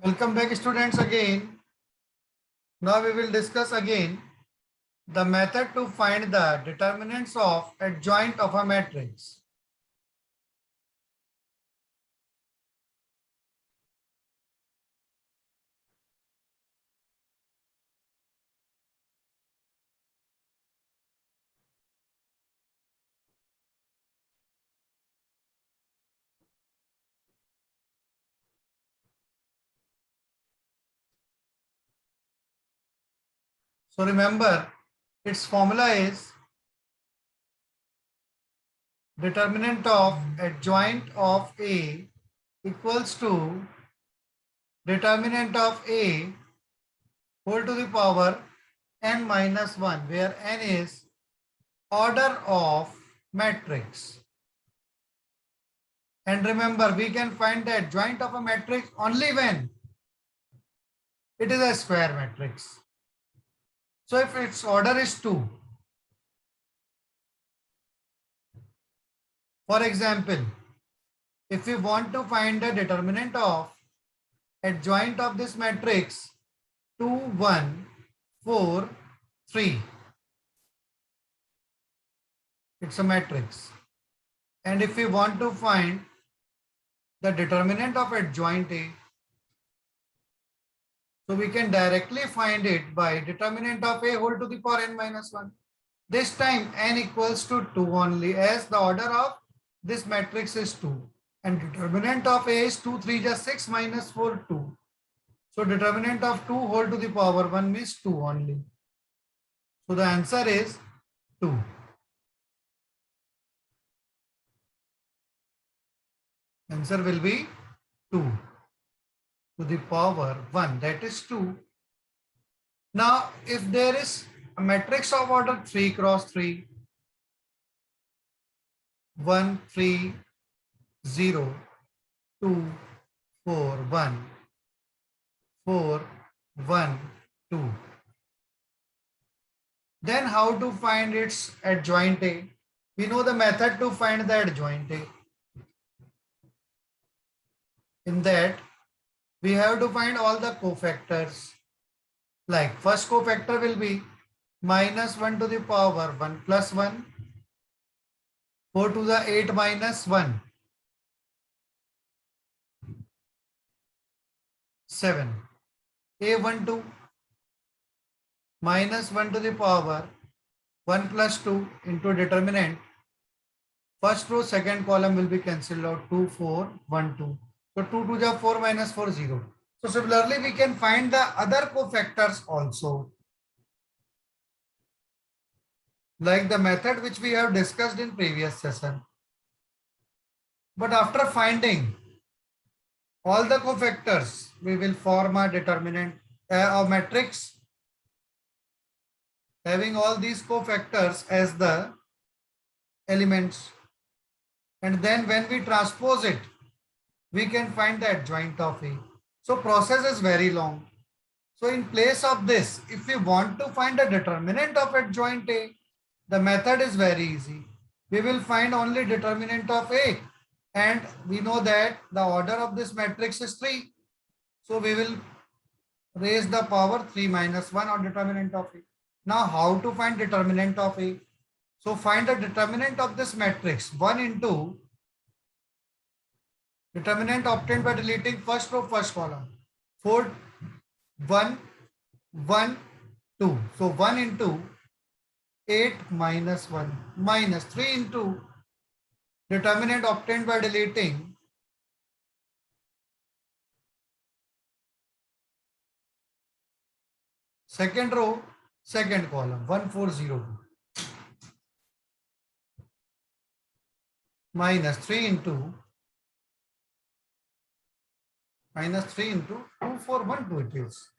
Welcome back students again. Now we will discuss again the method to find the determinants of adjoint of a matrix. So remember its formula is determinant of adjoint of A equals to determinant of A whole to the power n minus 1, where n is order of matrix. And remember, we can find the adjoint of a matrix only when it is a square matrix. So if its order is 2, for example, if we want to find the determinant of adjoint of this matrix 2, 1, 4, 3, it's a matrix. And if we want to find the determinant of adjoint A, so we can directly find it by determinant of A whole to the power n minus 1. This time n equals to 2 only, as the order of this matrix is 2. And determinant of A is 2, 3 just 6 minus 4, 2. So determinant of 2 whole to the power 1 means 2 only. So the answer is 2. Answer will be 2 to the power 1, that is 2. Now if there is a matrix of order 3 cross 3, 1, 3, 0, 2, 4, 1, 4, 1, 2. Then how to find its adjoint A? We know the method to find the adjoint A. In that, we have to find all the cofactors. Like first cofactor will be minus 1 to the power 1 plus 1, 4 to the 8 minus 1, 7. A12 minus 1 to the power 1 plus 2 into determinant. First row, second column will be cancelled out. 2, 4, 1, 2. So 2 to the 4 minus 4, 0. So similarly, we can find the other cofactors also. Like the method which we have discussed in previous session. But after finding all the cofactors, we will form a determinant of matrix having all these cofactors as the elements. And then when we transpose it, we can find the adjoint of A. So process is very long. So in place of this, if we want to find a determinant of adjoint A, the method is very easy. We will find only determinant of A, and we know that the order of this matrix is 3. So we will raise the power 3 minus 1 on determinant of A. Now how to find determinant of A? So find the determinant of this matrix 1 into determinant obtained by deleting first row, first column. 4, 1, 1, 2. So 1 into 8 minus 1 minus 3 into determinant obtained by deleting second row, second column, 1402 minus 3 into 2412 it is.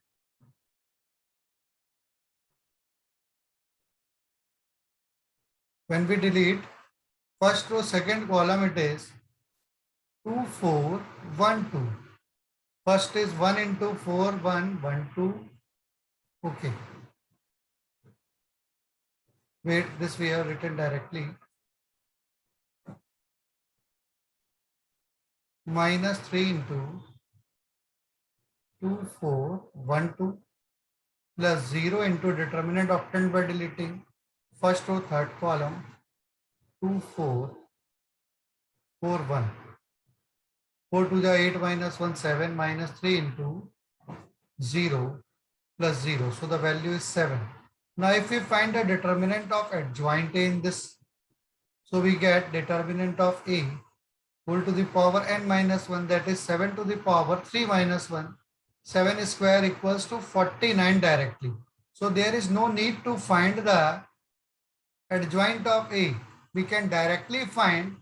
When we delete first row, second column, it is 2412. First is 1 into 4, 1, 1, 2. Okay. Wait, this we have written directly. Minus 3 into 2, 4, 1, 2 plus 0 into determinant obtained by deleting first row, third column, 2, 4, 4, 1. 4 to the 8 minus 1, 7 minus 3 into 0 plus 0. So the value is 7. Now if we find the determinant of adjoint A in this, so we get determinant of A whole to the power n minus 1, that is 7 to the power 3 minus 1. 7 square equals to 49 directly. So there is no need to find the adjoint of A. We can directly find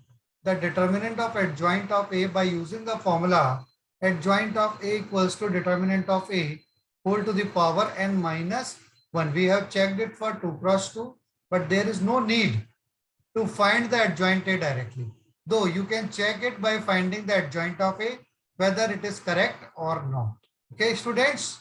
the determinant of adjoint of A by using the formula adjoint of A equals to determinant of A whole to the power n minus 1. We have checked it for 2 cross 2, but there is no need to find the adjoint A directly. Though you can check it by finding the adjoint of A, whether it is correct or not. Okay, students?